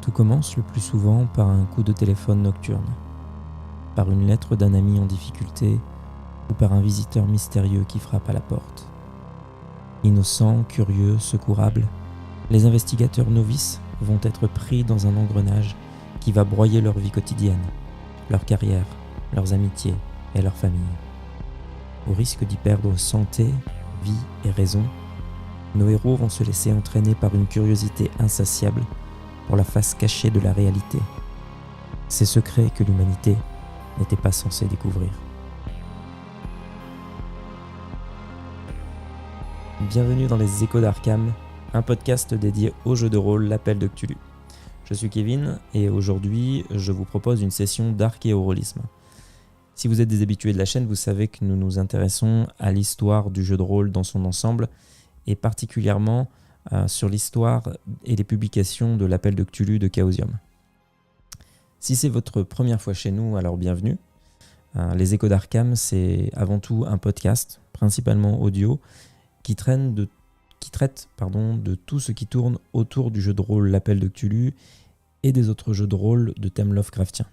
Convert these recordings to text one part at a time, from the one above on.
Tout commence le plus souvent par un coup de téléphone nocturne, par une lettre d'un ami en difficulté ou par un visiteur mystérieux qui frappe à la porte. Innocents, curieux, secourables, les investigateurs novices vont être pris dans un engrenage qui va broyer leur vie quotidienne, leur carrière, leurs amitiés et leur famille. Au risque d'y perdre santé, vie et raison, nos héros vont se laisser entraîner par une curiosité insatiable pour la face cachée de la réalité. Ces secrets que l'humanité n'était pas censée découvrir. Bienvenue dans les Échos d'Arkham, un podcast dédié au jeu de rôle L'Appel de Cthulhu. Je suis Kevin et aujourd'hui je vous propose une session d'archéorolisme. Si vous êtes des habitués de la chaîne, vous savez que nous nous intéressons à l'histoire du jeu de rôle dans son ensemble et particulièrement sur l'histoire et les publications de l'Appel de Cthulhu de Chaosium. Si c'est votre première fois chez nous, alors bienvenue. Les Échos d'Arkham, c'est avant tout un podcast, principalement audio, qui traite de tout ce qui tourne autour du jeu de rôle L'Appel de Cthulhu et des autres jeux de rôle de thème Lovecraftien.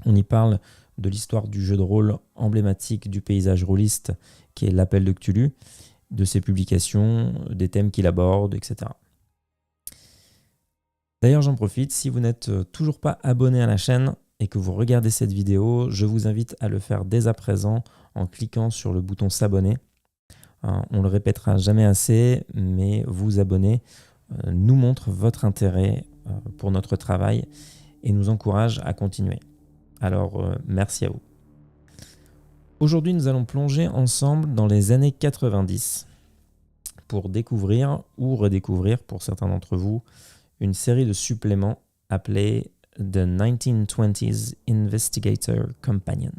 On y parle de l'histoire du jeu de rôle emblématique du paysage rôliste qui est L'Appel de Cthulhu, de ses publications, des thèmes qu'il aborde, etc. D'ailleurs, j'en profite, si vous n'êtes toujours pas abonné à la chaîne et que vous regardez cette vidéo, je vous invite à le faire dès à présent en cliquant sur le bouton s'abonner. On le répétera jamais assez, mais vous abonner nous montre votre intérêt pour notre travail et nous encourage à continuer. Alors, merci à vous. Aujourd'hui, nous allons plonger ensemble dans les années 90 pour découvrir ou redécouvrir, pour certains d'entre vous, une série de suppléments appelée The 1920s Investigator Companion.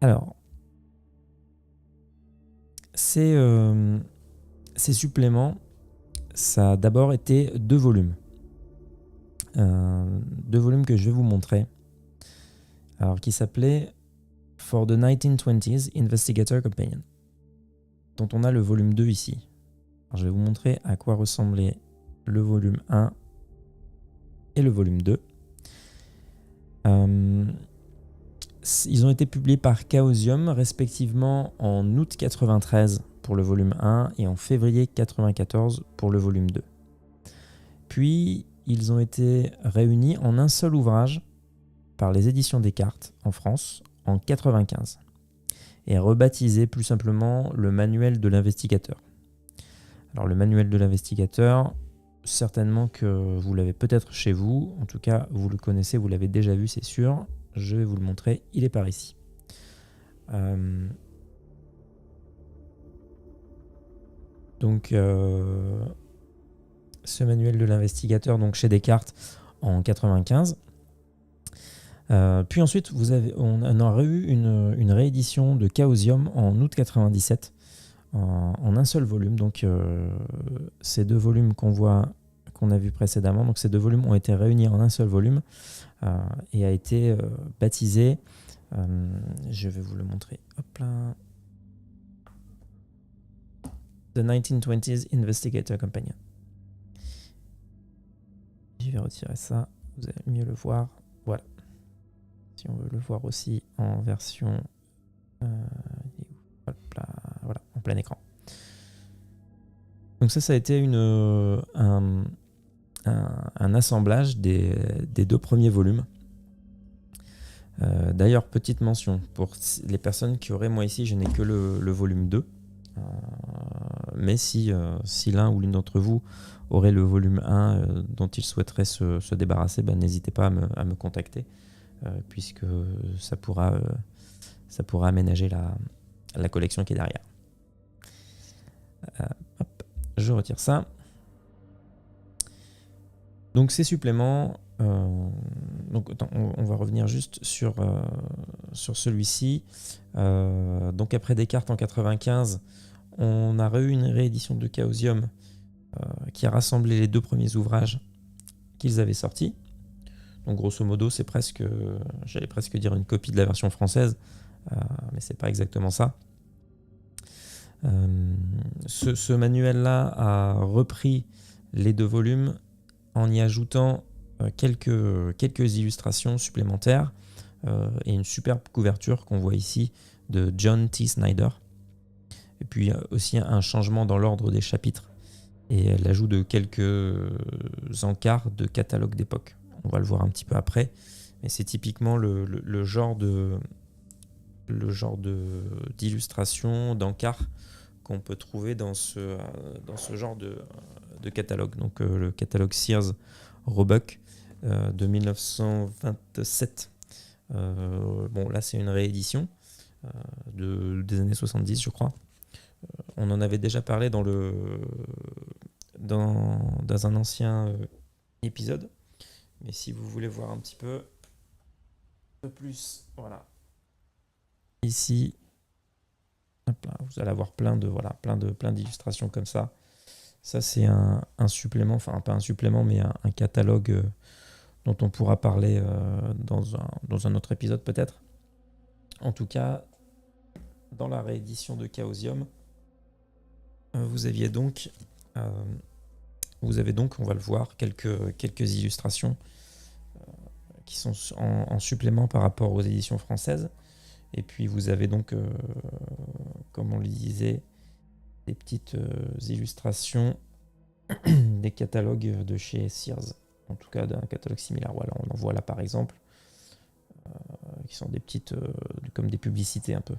Alors, ces suppléments, ça a d'abord été deux volumes. Deux volumes que je vais vous montrer. Alors, qui s'appelait For the 1920s Investigator Companion, dont on a le volume 2 ici. Alors, je vais vous montrer à quoi ressemblait le volume 1 et le volume 2. Ils ont été publiés par Chaosium, respectivement en août 93 pour le volume 1 et en février 94 pour le volume 2. Puis, ils ont été réunis en un seul ouvrage par les éditions Descartes en France en 95 et rebaptisé plus simplement le manuel de l'investigateur. Alors le manuel de l'investigateur, certainement que vous l'avez peut-être chez vous, en tout cas vous le connaissez, vous l'avez déjà vu, c'est sûr. Je vais vous le montrer, il est par ici. Donc ce manuel de l'investigateur donc chez Descartes en 95. Puis ensuite, on a eu une réédition de Chaosium en août 97 en un seul volume. Donc ces deux volumes qu'on a vus précédemment, donc ces deux volumes ont été réunis en un seul volume et a été baptisé. Je vais vous le montrer. Hop là. The 1920s Investigator Companion. Je vais retirer ça, vous allez mieux le voir. Voilà. Si on veut le voir aussi en version voilà, en plein écran. Donc ça a été un assemblage des deux premiers volumes. D'ailleurs, petite mention, pour les personnes qui auraient, moi ici, je n'ai que le volume 2. Mais si l'un ou l'une d'entre vous aurait le volume 1 dont il souhaiterait se débarrasser, n'hésitez pas à me contacter. Puisque ça pourra aménager la collection qui est derrière. Je retire ça. Donc ces suppléments, on va revenir juste sur celui-ci. Donc après Descartes en 95, on a eu une réédition de Chaosium qui a rassemblé les deux premiers ouvrages qu'ils avaient sortis. Donc grosso modo, c'est j'allais presque dire une copie de la version française, mais c'est pas exactement ça. Ce manuel-là a repris les deux volumes en y ajoutant quelques illustrations supplémentaires et une superbe couverture qu'on voit ici de John T. Snyder. Et puis aussi un changement dans l'ordre des chapitres et l'ajout de quelques encarts de catalogue d'époque. On va le voir un petit peu après, mais c'est typiquement le genre d'illustration, d'encart qu'on peut trouver dans ce genre de catalogue. Donc le catalogue Sears Roebuck de 1927. Bon, là c'est une réédition des années 70, je crois. On en avait déjà parlé dans un ancien épisode. Mais si vous voulez voir un petit peu plus, voilà. Ici, hop là, vous allez avoir plein d'illustrations comme ça. Ça, c'est un supplément, enfin pas un supplément, mais un catalogue dont on pourra parler dans un autre épisode peut-être. En tout cas, dans la réédition de Chaosium, vous avez donc, on va le voir, quelques illustrations qui sont en supplément par rapport aux éditions françaises. Et puis vous avez donc, comme on le disait, des petites illustrations des catalogues de chez Sears. En tout cas, d'un catalogue similaire. Voilà, on en voit là par exemple, qui sont des petites, comme des publicités un peu.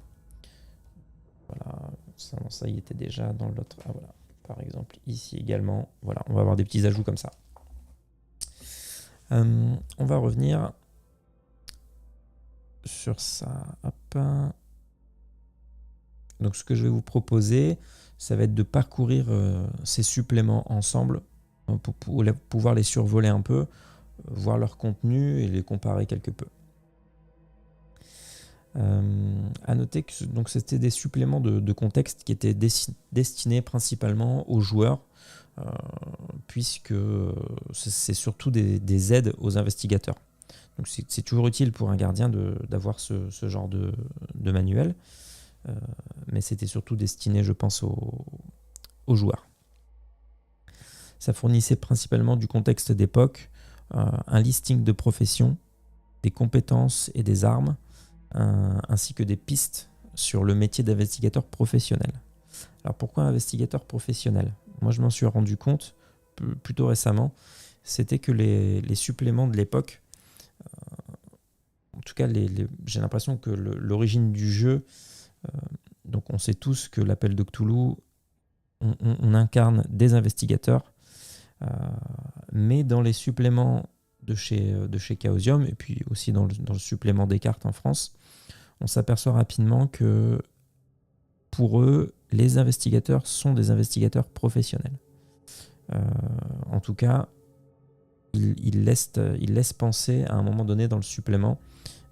Voilà, ça y était déjà dans l'autre. Ah voilà, par exemple ici également. Voilà, on va avoir des petits ajouts comme ça. On va revenir sur ça. Hop. Donc ce que je vais vous proposer, ça va être de parcourir ces suppléments ensemble pour pouvoir les survoler un peu, voir leur contenu et les comparer quelque peu. À noter que donc c'était des suppléments de contexte qui étaient destinés principalement aux joueurs, puisque c'est surtout des aides aux investigateurs. Donc c'est toujours utile pour un gardien d'avoir ce genre de manuel, mais c'était surtout destiné, je pense, aux joueurs. Ça fournissait principalement du contexte d'époque, un listing de professions, des compétences et des armes, ainsi que des pistes sur le métier d'investigateur professionnel. Alors pourquoi investigateur professionnel ? Moi je m'en suis rendu compte plutôt récemment, c'était que les suppléments de l'époque, en tout cas j'ai l'impression que l'origine du jeu, donc on sait tous que l'appel de Cthulhu, on incarne des investigateurs, mais dans les suppléments de chez Chaosium, et puis aussi dans le supplément des cartes en France, on s'aperçoit rapidement que pour eux, les investigateurs sont des investigateurs professionnels. En tout cas, ils laissent penser à un moment donné dans le supplément,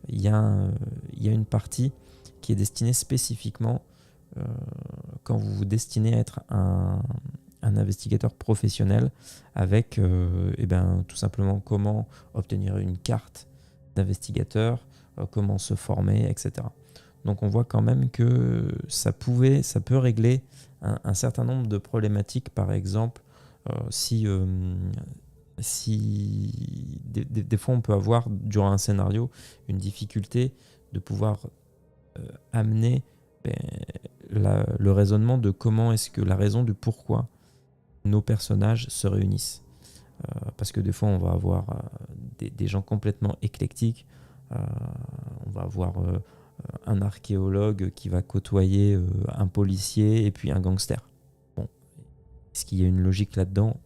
il y a une partie qui est destinée spécifiquement quand vous vous destinez à être un investigateur professionnel avec tout simplement comment obtenir une carte d'investigateur, comment se former, etc. Donc on voit quand même que ça peut régler un certain nombre de problématiques. Par exemple, si des fois on peut avoir durant un scénario une difficulté de pouvoir amener le raisonnement de comment est-ce que la raison du pourquoi nos personnages se réunissent. Parce que des fois on va avoir des gens complètement éclectiques, on va avoir un archéologue qui va côtoyer un policier et puis un gangster. Bon, est-ce qu'il y a une logique là-dedans ?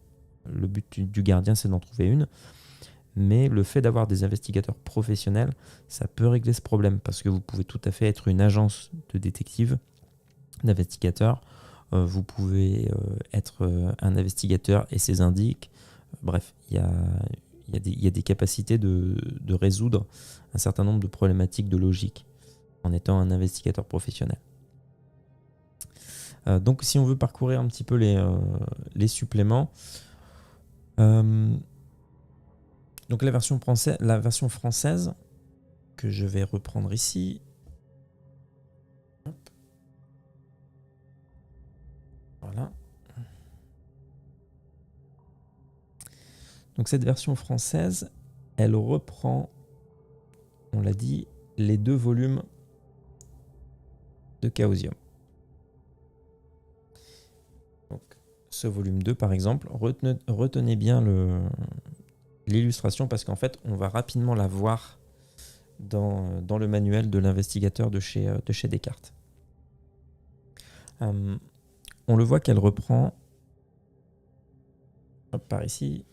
Le but du gardien, c'est d'en trouver une. Mais le fait d'avoir des investigateurs professionnels, ça peut régler ce problème parce que vous pouvez tout à fait être une agence de détective, d'investigateur. Vous pouvez être un investigateur et ses indices. Bref, il y a des capacités de résoudre un certain nombre de problématiques de logique en étant un investigateur professionnel. Donc si on veut parcourir un petit peu les suppléments, donc la version française que je vais reprendre ici. Hop. Voilà. Donc cette version française, elle reprend, on l'a dit, les 2 volumes de Chaosium. Donc ce volume 2 par exemple, retenez bien l'illustration parce qu'en fait on va rapidement la voir dans le manuel de l'investigateur de chez Descartes. On le voit qu'elle reprend, hop, par ici,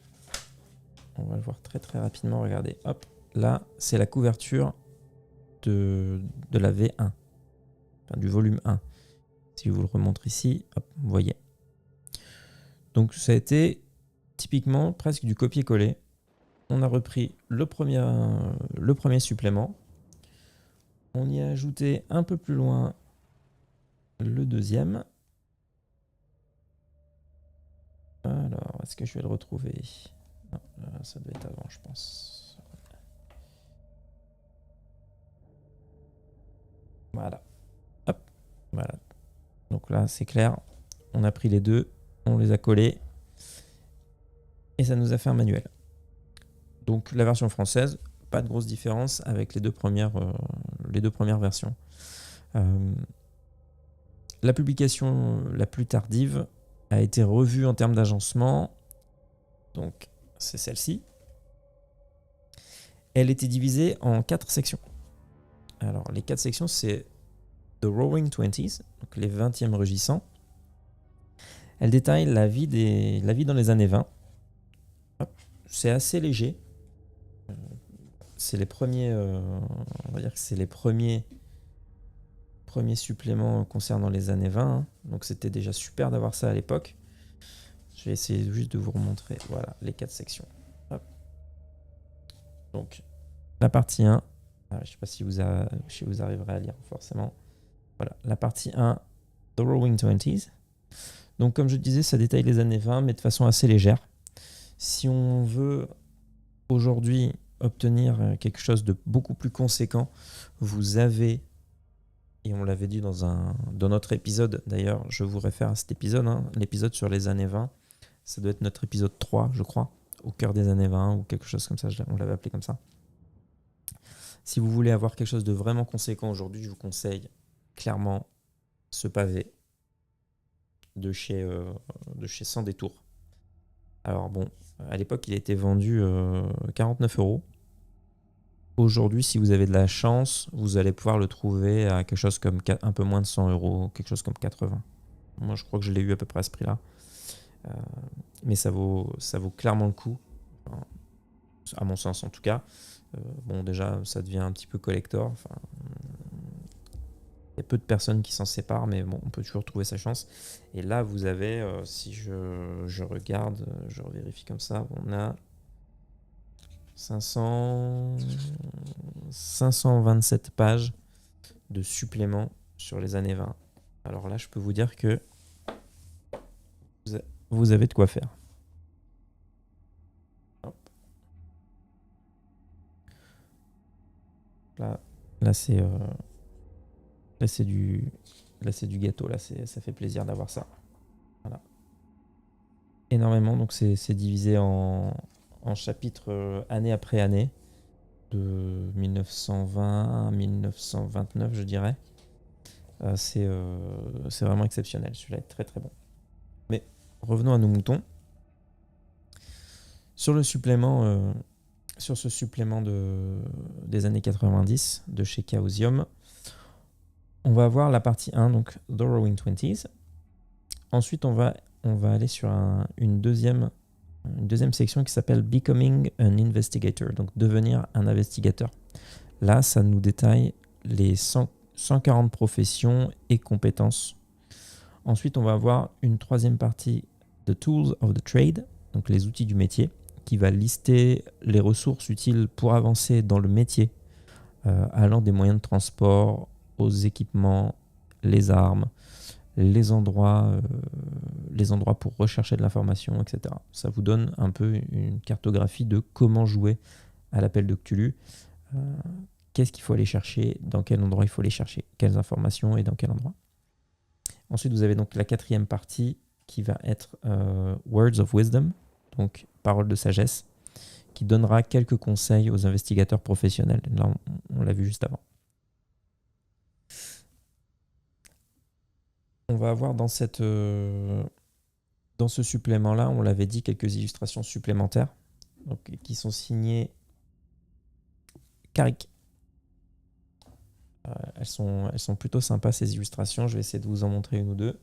on va le voir très très rapidement, regardez, hop, là c'est la couverture de la V1, enfin, du volume 1. Si je vous le remontre ici, hop, vous voyez. Donc ça a été typiquement presque du copier-coller. On a repris le premier supplément, on y a ajouté un peu plus loin le deuxième. Alors, est-ce que je vais le retrouver? Non, là, ça doit être avant, je pense. Voilà. Hop, voilà. Donc là, c'est clair. On a pris les 2, on les a collés et ça nous a fait un manuel. Donc la version française, pas de grosse différence avec les deux premières versions. La publication la plus tardive a été revue en termes d'agencement. Donc c'est celle-ci. Elle était divisée en 4 sections. Alors les 4 sections, c'est The Roaring Twenties, donc les 20e rugissants. Elle détaille la vie dans les années 20. C'est assez léger. C'est les premiers, on va dire que c'est les premiers suppléments concernant les années 20. Hein. Donc c'était déjà super d'avoir ça à l'époque. Je vais essayer juste de vous remontrer, voilà, les 4 sections. Hop. Donc la partie 1, je ne sais pas si vous arriverez à lire forcément. Voilà, la partie 1, The Roaring Twenties. Donc comme je disais, ça détaille les années 20, mais de façon assez légère. Si on veut aujourd'hui obtenir quelque chose de beaucoup plus conséquent, vous avez, et on l'avait dit dans notre épisode, d'ailleurs, je vous réfère à cet épisode, hein, l'épisode sur les années 20, ça doit être notre épisode 3, je crois, au cœur des années 20 ou quelque chose comme ça, on l'avait appelé comme ça. Si vous voulez avoir quelque chose de vraiment conséquent aujourd'hui, je vous conseille clairement ce pavé de chez Sans Détour. Alors bon, à l'époque, il était vendu 49 €. Aujourd'hui, si vous avez de la chance, vous allez pouvoir le trouver à quelque chose comme un peu moins de 100 €, quelque chose comme 80. Moi, je crois que je l'ai eu à peu près à ce prix-là. Mais ça vaut clairement le coup, enfin, à mon sens en tout cas. Bon, déjà, ça devient un petit peu collector. Enfin, il y a peu de personnes qui s'en séparent, mais bon, on peut toujours trouver sa chance. Et là, vous avez, si je regarde, je revérifie comme ça, on a 527 pages de suppléments sur les années 20. Alors là, je peux vous dire que vous avez de quoi faire. Hop. Là c'est du gâteau. Là, ça fait plaisir d'avoir ça. Voilà. Énormément. Donc c'est divisé en chapitres année après année, de 1920 à 1929, je dirais. C'est vraiment exceptionnel. Celui-là est très très bon. Mais revenons à nos moutons. Sur ce supplément des années 90 de chez Chaosium, on va avoir la partie 1, donc The Roaring Twenties. Ensuite, on va aller sur une deuxième section qui s'appelle Becoming an Investigator, donc devenir un investigateur. Là, ça nous détaille les 140 professions et compétences. Ensuite, on va avoir une troisième partie, The Tools of the Trade, donc les outils du métier, qui va lister les ressources utiles pour avancer dans le métier, allant des moyens de transport aux équipements, les armes, les endroits pour rechercher de l'information, etc. Ça vous donne un peu une cartographie de comment jouer à l'appel de Cthulhu. Qu'est-ce qu'il faut aller chercher, dans quel endroit il faut les chercher, quelles informations et dans quel endroit. Ensuite, vous avez donc la quatrième partie qui va être Words of Wisdom, donc paroles de sagesse. qui donnera quelques conseils aux investigateurs professionnels. Là, on l'a vu juste avant. On va avoir dans ce supplément-là, on l'avait dit, quelques illustrations supplémentaires donc, qui sont signées Carrick. Elles sont plutôt sympas ces illustrations. Je vais essayer de vous en montrer une ou deux.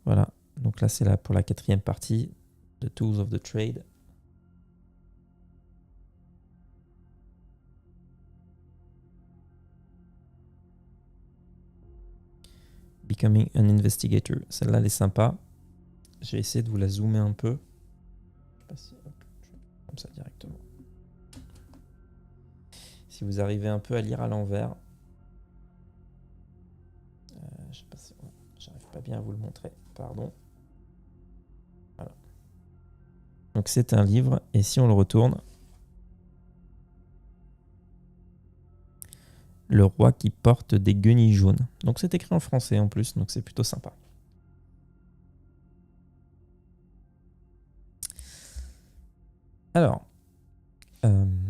Voilà, donc là c'est là pour la 4e partie, The Tools of the Trade. Becoming an Investigator. Celle-là, elle est sympa. Je vais essayer de vous la zoomer un peu. Je sais pas si... je vais comme ça directement. Si vous arrivez un peu à lire à l'envers. Je sais pas si... J'arrive pas bien à vous le montrer. Pardon. Voilà. Donc c'est un livre. Et si on le retourne... Le roi qui porte des guenilles jaunes. Donc c'est écrit en français en plus, donc c'est plutôt sympa. Alors, une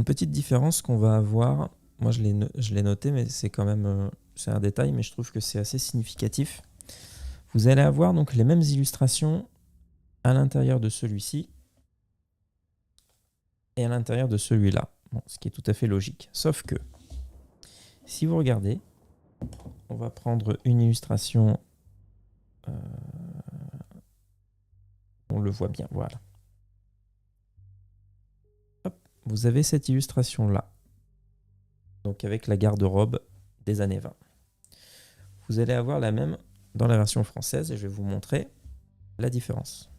petite différence qu'on va avoir, moi je l'ai noté, mais c'est quand même c'est un détail, mais je trouve que c'est assez significatif. Vous allez avoir donc les mêmes illustrations à l'intérieur de celui-ci et à l'intérieur de celui-là. Bon, ce qui est tout à fait logique. Sauf que, si vous regardez, on va prendre une illustration, on le voit bien, voilà. Hop, vous avez cette illustration-là, donc avec la garde-robe des années 20. Vous allez avoir la même dans la version française et je vais vous montrer la différence.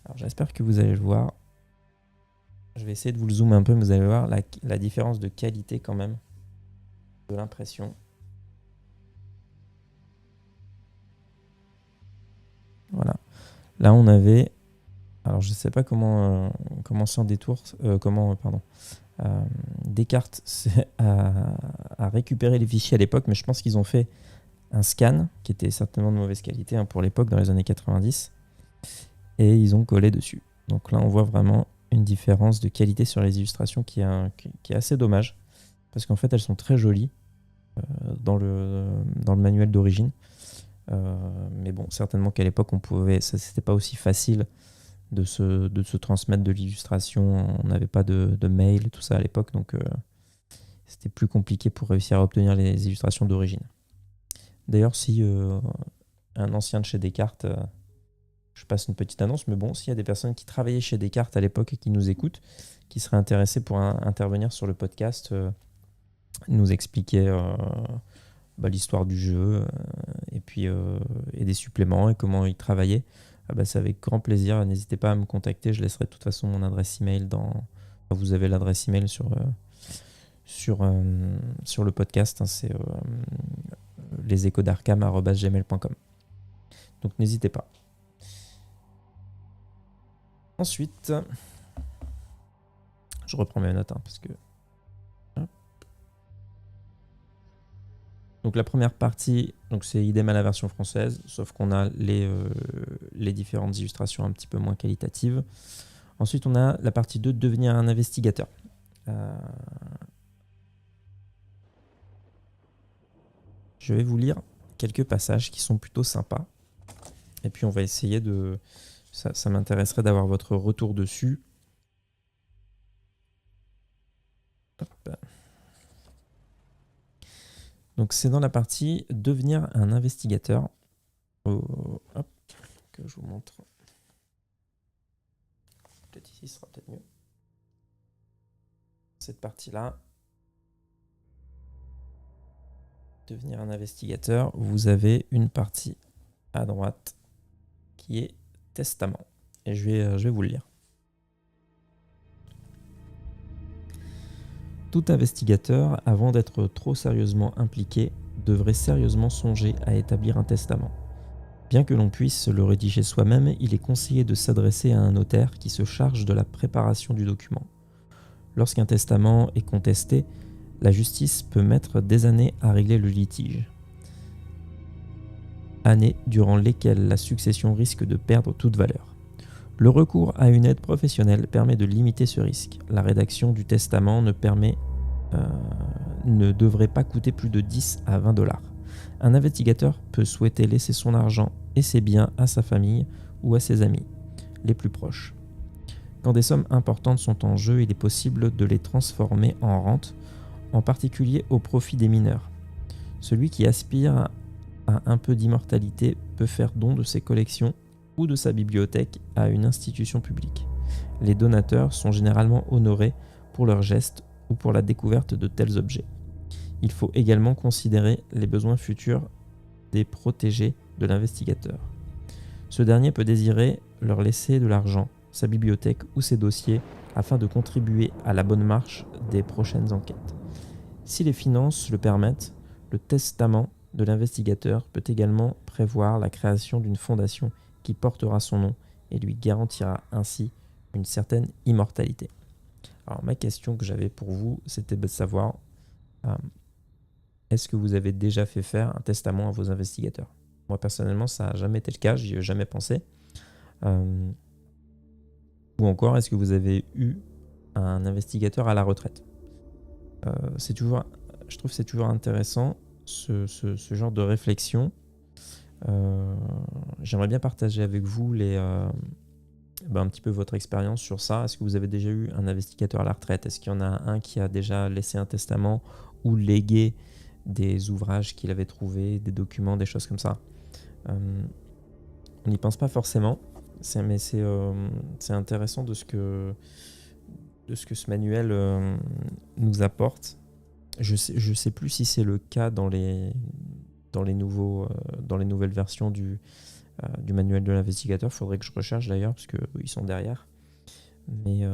Alors j'espère que vous allez le voir. Je vais essayer de vous le zoomer un peu, mais vous allez voir la différence de qualité quand même de l'impression. Voilà. Là on avait, alors je ne sais pas comment s'en détourne, Descartes a récupéré les fichiers à l'époque, mais je pense qu'ils ont fait un scan qui était certainement de mauvaise qualité hein, pour l'époque dans les années 90 et ils ont collé dessus. Donc là on voit vraiment une différence de qualité sur les illustrations qui est assez dommage parce qu'en fait elles sont très jolies dans le manuel d'origine. Mais bon, certainement qu'à l'époque c'était pas aussi facile de se transmettre de l'illustration. On n'avait pas de mail et tout ça à l'époque, donc c'était plus compliqué pour réussir à obtenir les illustrations d'origine. D'ailleurs, si un ancien de chez Descartes, je passe une petite annonce, mais bon, s'il y a des personnes qui travaillaient chez Descartes à l'époque et qui nous écoutent, qui seraient intéressées pour intervenir sur le podcast, nous expliquer l'histoire du jeu et puis et des suppléments et comment ils travaillaient, c'est avec grand plaisir. N'hésitez pas à me contacter, je laisserai de toute façon mon adresse email vous avez l'adresse email sur le podcast, hein, c'est leséchosdarkham@gmail.com. Donc n'hésitez pas. Ensuite, je reprends mes notes parce que... Donc la première partie, donc c'est idem à la version française, sauf qu'on a les différentes illustrations un petit peu moins qualitatives. Ensuite, on a la partie 2, devenir un investigateur. Je vais vous lire quelques passages qui sont plutôt sympas. Et puis on va essayer de... Ça m'intéresserait d'avoir votre retour dessus. Hop. Donc c'est dans la partie devenir un investigateur. Hop, que je vous montre. Peut-être ici, ce sera peut-être mieux. Cette partie-là. Devenir un investigateur, vous avez une partie à droite qui est testament. Et je vais vous le lire. Tout investigateur, avant d'être trop sérieusement impliqué, devrait sérieusement songer à établir un testament. Bien que l'on puisse le rédiger soi-même, il est conseillé de s'adresser à un notaire qui se charge de la préparation du document. Lorsqu'un testament est contesté, la justice peut mettre des années à régler le litige. Années durant lesquelles la succession risque de perdre toute valeur. Le recours à une aide professionnelle permet de limiter ce risque. La rédaction du testament ne devrait pas coûter plus de 10 à 20 $. Un investigateur peut souhaiter laisser son argent et ses biens à sa famille ou à ses amis les plus proches. Quand des sommes importantes sont en jeu, il est possible de les transformer en rente, en particulier au profit des mineurs. Celui qui aspire à un peu d'immortalité peut faire don de ses collections ou de sa bibliothèque à une institution publique. Les donateurs sont généralement honorés pour leurs gestes ou pour la découverte de tels objets. Il faut également considérer les besoins futurs des protégés de l'investigateur. Ce dernier peut désirer leur laisser de l'argent, sa bibliothèque ou ses dossiers afin de contribuer à la bonne marche des prochaines enquêtes. Si les finances le permettent, le testament de l'investigateur peut également prévoir la création d'une fondation qui portera son nom et lui garantira ainsi une certaine immortalité. Alors ma question que j'avais pour vous, c'était de savoir est-ce que vous avez déjà fait faire un testament à vos investigateurs ? Moi personnellement, ça n'a jamais été le cas, j'y ai jamais pensé. Ou encore, est-ce que vous avez eu un investigateur à la retraite ? Je trouve que c'est toujours intéressant ce genre de réflexion. J'aimerais bien partager avec vous un petit peu votre expérience sur ça. Est-ce que vous avez déjà eu un investigateur à la retraite ? Est-ce qu'il y en a un qui a déjà laissé un testament ou légué des ouvrages qu'il avait trouvés, des documents, des choses comme ça ? On n'y pense pas forcément, mais c'est intéressant de ce que ce manuel nous apporte. Je sais plus si c'est le cas dans les nouvelles versions du manuel de l'investigateur. Il faudrait que je recherche d'ailleurs, parce qu'ils sont derrière. Mais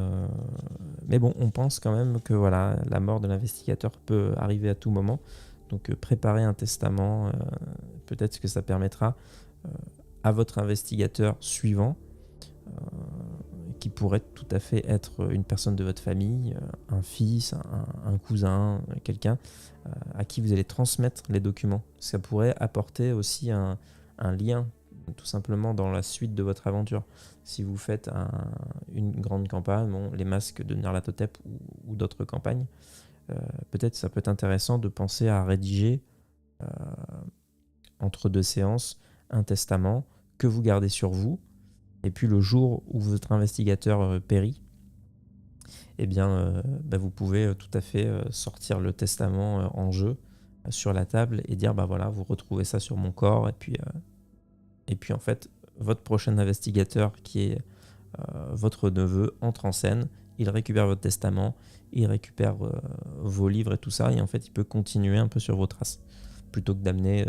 bon, on pense quand même que voilà, la mort de l'investigateur peut arriver à tout moment. Donc préparer un testament, peut-être que ça permettra à votre investigateur suivant, qui pourrait tout à fait être une personne de votre famille, un fils, un cousin, quelqu'un à qui vous allez transmettre les documents. Ça pourrait apporter aussi un lien tout simplement dans la suite de votre aventure. Si vous faites une grande campagne, les masques de Nyarlathotep ou d'autres campagnes, peut-être ça peut être intéressant de penser à rédiger entre deux séances un testament que vous gardez sur vous, et puis le jour où votre investigateur périt, vous pouvez tout à fait sortir le testament en jeu sur la table et dire voilà, vous retrouvez ça sur mon corps, et puis en fait votre prochain investigateur qui est votre neveu entre en scène, il récupère votre testament, il récupère vos livres et tout ça, et en fait il peut continuer un peu sur vos traces plutôt que d'amener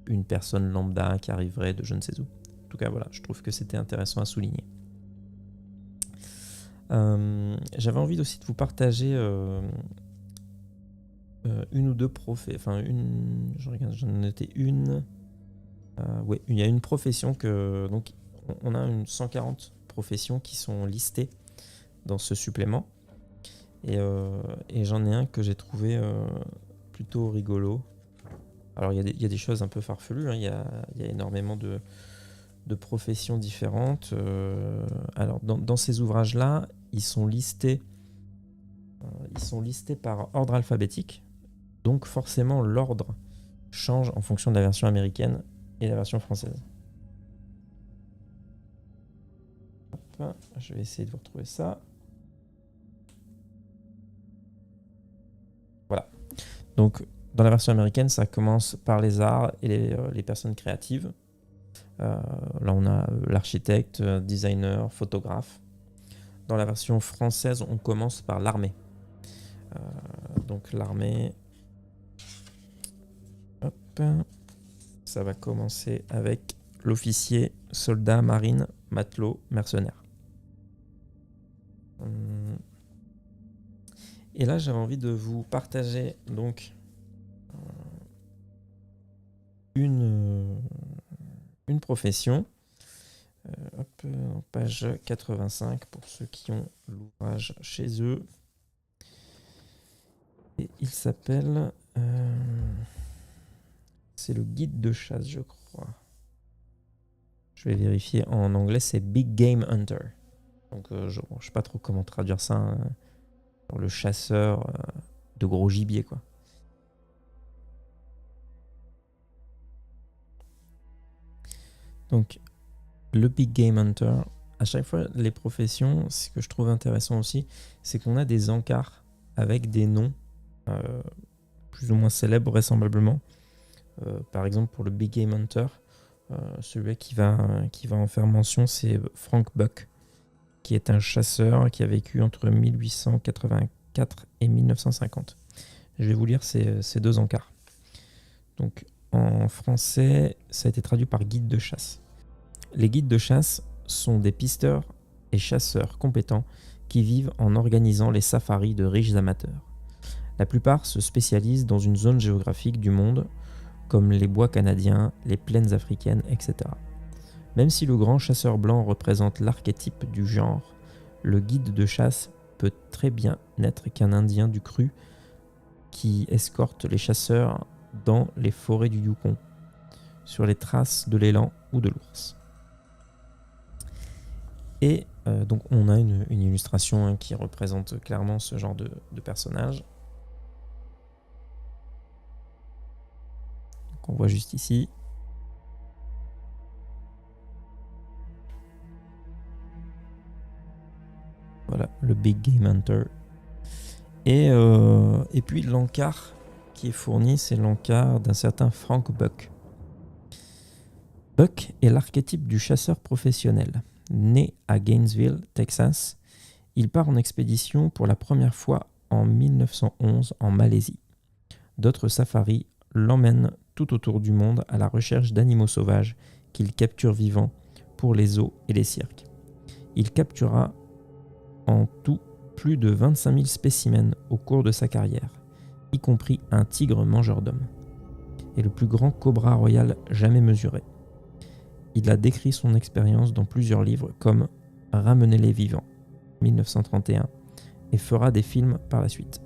une personne lambda qui arriverait de je ne sais où. En tout cas voilà, je trouve que c'était intéressant à souligner. J'avais envie aussi de vous partager une ou deux j'en ai noté une. Oui, il y a une profession donc on a 140 professions qui sont listées dans ce supplément, et j'en ai un que j'ai trouvé plutôt rigolo. Alors il y a des choses un peu farfelues, hein. Il y a énormément de professions différentes. Alors dans ces ouvrages-là, ils sont listés par ordre alphabétique, donc forcément l'ordre change en fonction de la version américaine et la version française. Hop, je vais essayer de vous retrouver ça. Voilà. Donc dans la version américaine, ça commence par les arts et les personnes créatives. Là, on a l'architecte, designer, photographe. Dans la version française, on commence par l'armée. Donc l'armée, hop, ça va commencer avec l'officier, soldat, marine, matelot, mercenaire. Et là, j'avais envie de vous partager donc une profession. En page 85 pour ceux qui ont l'ouvrage chez eux. Et il s'appelle... c'est le guide de chasse, je crois. Je vais vérifier. En anglais, c'est Big Game Hunter. Donc, je ne sais pas trop comment traduire ça. Le chasseur de gros gibier, quoi. Donc, le Big Game Hunter, à chaque fois, les professions, ce que je trouve intéressant aussi, c'est qu'on a des encarts avec des noms plus ou moins célèbres, vraisemblablement. Par exemple, pour le Big Game Hunter, celui qui va en faire mention, c'est Frank Buck, qui est un chasseur qui a vécu entre 1884 et 1950. Je vais vous lire ces deux encarts. Donc, en français, ça a été traduit par guide de chasse. Les guides de chasse sont des pisteurs et chasseurs compétents qui vivent en organisant les safaris de riches amateurs. La plupart se spécialisent dans une zone géographique du monde, comme les bois canadiens, les plaines africaines, etc. Même si le grand chasseur blanc représente l'archétype du genre, le guide de chasse peut très bien n'être qu'un Indien du cru qui escorte les chasseurs dans les forêts du Yukon, sur les traces de l'élan ou de l'ours. Et donc on a une illustration qui représente clairement ce genre de personnage. Donc on voit juste ici. Voilà, le Big Game Hunter. Et puis l'encart qui est fourni, c'est l'encart d'un certain Frank Buck. Buck est l'archétype du chasseur professionnel. Né à Gainesville, Texas, il part en expédition pour la première fois en 1911 en Malaisie. D'autres safaris l'emmènent tout autour du monde à la recherche d'animaux sauvages qu'il capture vivants pour les zoos et les cirques. Il captura en tout plus de 25 000 spécimens au cours de sa carrière, y compris un tigre mangeur d'hommes, et le plus grand cobra royal jamais mesuré. Il a décrit son expérience dans plusieurs livres comme « Ramenez-les vivants » 1931 et fera des films par la suite.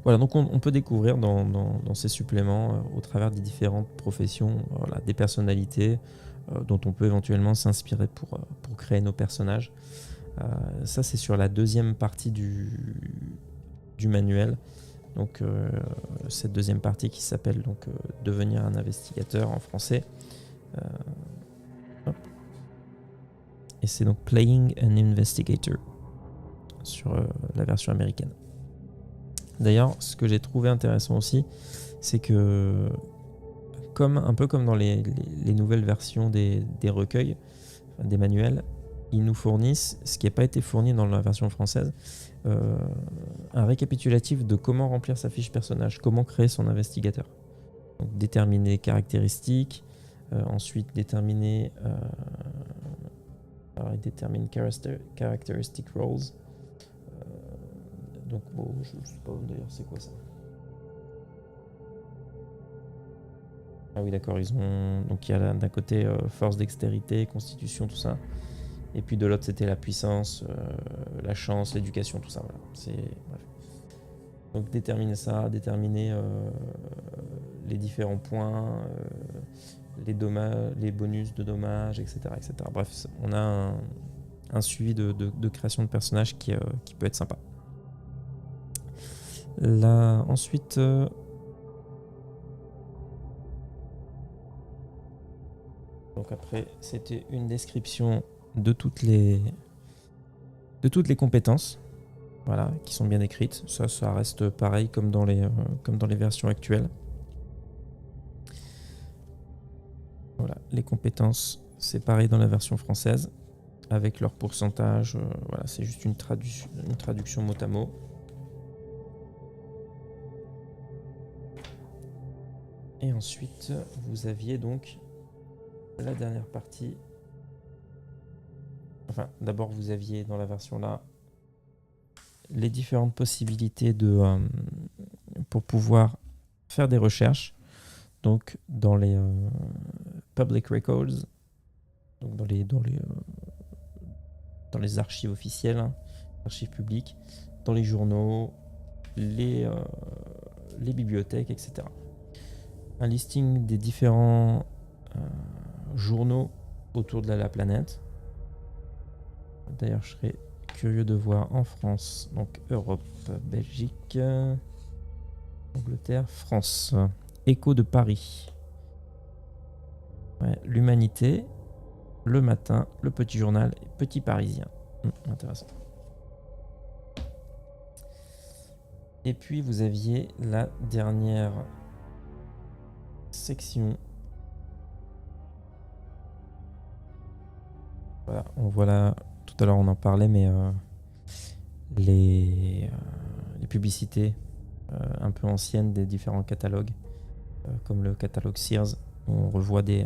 Voilà, donc on peut découvrir dans ces suppléments, au travers des différentes professions, des personnalités dont on peut éventuellement s'inspirer pour créer nos personnages. Ça, c'est sur la deuxième partie du manuel. Donc, cette deuxième partie qui s'appelle donc Devenir un investigateur en français. Et c'est donc Playing an Investigator sur la version américaine. D'ailleurs, ce que j'ai trouvé intéressant aussi, c'est que un peu comme dans les nouvelles versions des recueils, des manuels, ils nous fournissent, ce qui n'a pas été fourni dans la version française, un récapitulatif de comment remplir sa fiche personnage, comment créer son investigateur. Donc, déterminer les caractéristiques, ensuite déterminer characteristic roles. Donc bon, je ne sais pas d'ailleurs c'est quoi ça. Ah oui d'accord, ils ont donc il y a d'un côté force, dextérité, constitution, tout ça. Et puis de l'autre c'était la puissance, la chance, l'éducation, tout ça. Voilà. Bref. Donc déterminer ça, déterminer les différents points, les dommages, les bonus de dommages, etc., etc. Bref, on a un suivi de création de personnages qui peut être sympa. Là, ensuite, donc après, c'était une description de toutes les compétences, voilà, qui sont bien écrites. Ça reste pareil comme dans les versions actuelles. Voilà, les compétences, c'est pareil dans la version française, avec leur pourcentage. Voilà, c'est juste une traduction mot à mot. Et ensuite, vous aviez donc la dernière partie. Enfin, d'abord, vous aviez dans la version là les différentes possibilités pour pouvoir faire des recherches. donc dans les public records, donc dans les archives officielles, hein, archives publiques, dans les journaux, les bibliothèques, etc. Un listing des différents journaux autour de la planète. D'ailleurs, je serais curieux de voir en France, donc Europe, Belgique, Angleterre, France. Écho de Paris. Ouais, L'Humanité, Le Matin, Le Petit Journal et Petit Parisien. Intéressant. Et puis vous aviez la dernière section. Voilà, on voit là, tout à l'heure on en parlait, mais les publicités un peu anciennes des différents catalogues, comme le catalogue Sears, où on revoit des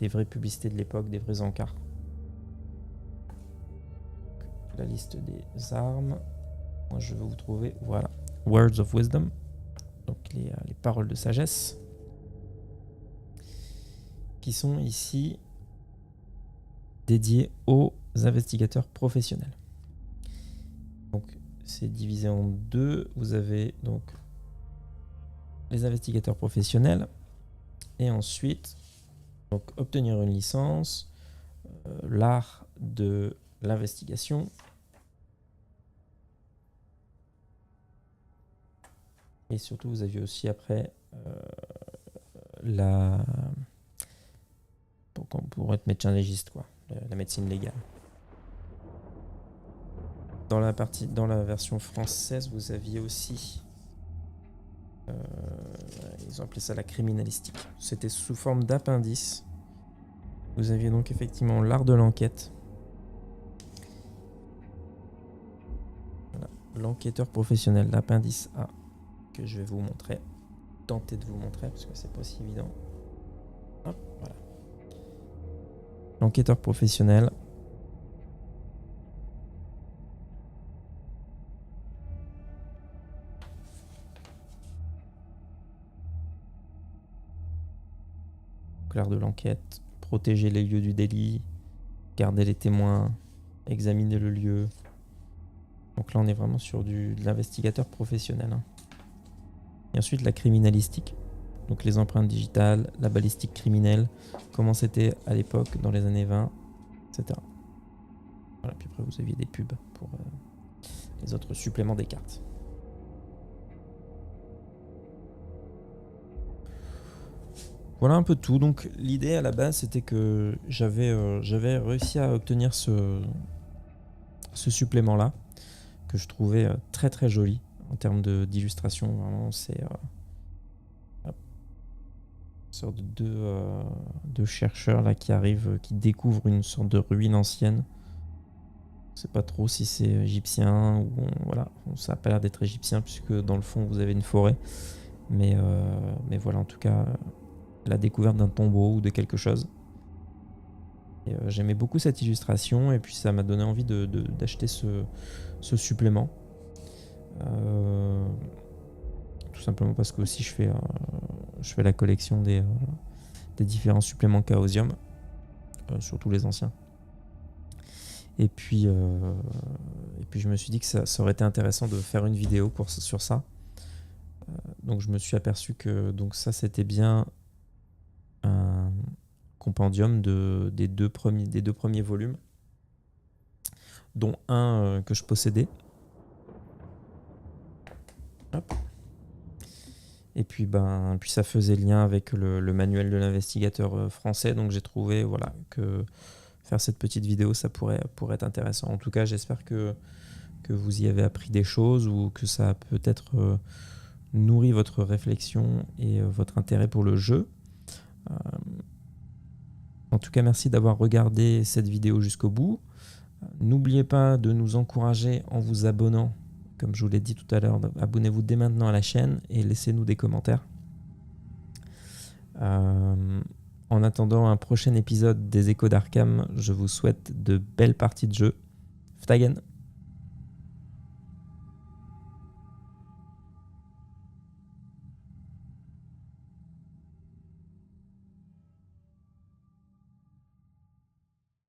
vraies publicités de l'époque, des vrais encarts. La liste des armes. Moi, je vais vous trouver, voilà, Words of Wisdom, donc les paroles de sagesse, qui sont ici dédiées aux investigateurs professionnels. Donc, c'est divisé en deux. Vous avez donc les investigateurs professionnels et ensuite donc obtenir une licence, l'art de l'investigation et surtout vous aviez aussi après pour être médecin légiste, quoi, la médecine légale. Dans la version française, vous aviez aussi ils ont appelé ça la criminalistique. C'était sous forme d'appendice. Vous aviez donc effectivement l'art de l'enquête. Voilà. L'enquêteur professionnel, l'appendice A, que je vais vous montrer. Tenter de vous montrer, parce que c'est pas si évident. Hop, voilà. L'enquêteur professionnel. L'art de l'enquête, protéger les lieux du délit, garder les témoins, examiner le lieu. Donc là, on est vraiment sur de l'investigateur professionnel. Hein. Et ensuite, la criminalistique. Donc les empreintes digitales, la balistique criminelle, comment c'était à l'époque, dans les années 20, etc. Voilà, puis après, vous aviez des pubs pour les autres suppléments des cartes. Voilà un peu tout. Donc l'idée à la base, c'était que j'avais réussi à obtenir ce supplément-là, que je trouvais très très joli en termes d'illustration. Vraiment, c'est une sorte de chercheurs là qui arrivent, qui découvrent une sorte de ruine ancienne. On ne sait pas trop si c'est égyptien ou voilà, ça n'a pas l'air d'être égyptien puisque dans le fond vous avez une forêt. Mais voilà, en tout cas, la découverte d'un tombeau ou de quelque chose. Et j'aimais beaucoup cette illustration et puis ça m'a donné envie d'acheter ce supplément. Tout simplement parce que aussi je fais la collection des différents suppléments Chaosium, surtout les anciens. Et puis je me suis dit que ça aurait été intéressant de faire une vidéo sur ça. Donc je me suis aperçu que donc ça c'était bien un compendium des deux premiers volumes, dont un que je possédais. Hop. Et puis ça faisait lien avec le manuel de l'investigateur français, donc j'ai trouvé voilà que faire cette petite vidéo ça pourrait être intéressant. En tout cas, j'espère que vous y avez appris des choses ou que ça a peut-être nourri votre réflexion et votre intérêt pour le jeu. En tout cas, merci d'avoir regardé cette vidéo jusqu'au bout. N'oubliez pas de nous encourager en vous abonnant. Comme je vous l'ai dit tout à l'heure, abonnez-vous dès maintenant à la chaîne et laissez-nous des commentaires. En attendant un prochain épisode des Échos d'Arkham, je vous souhaite de belles parties de jeu. Ftagen!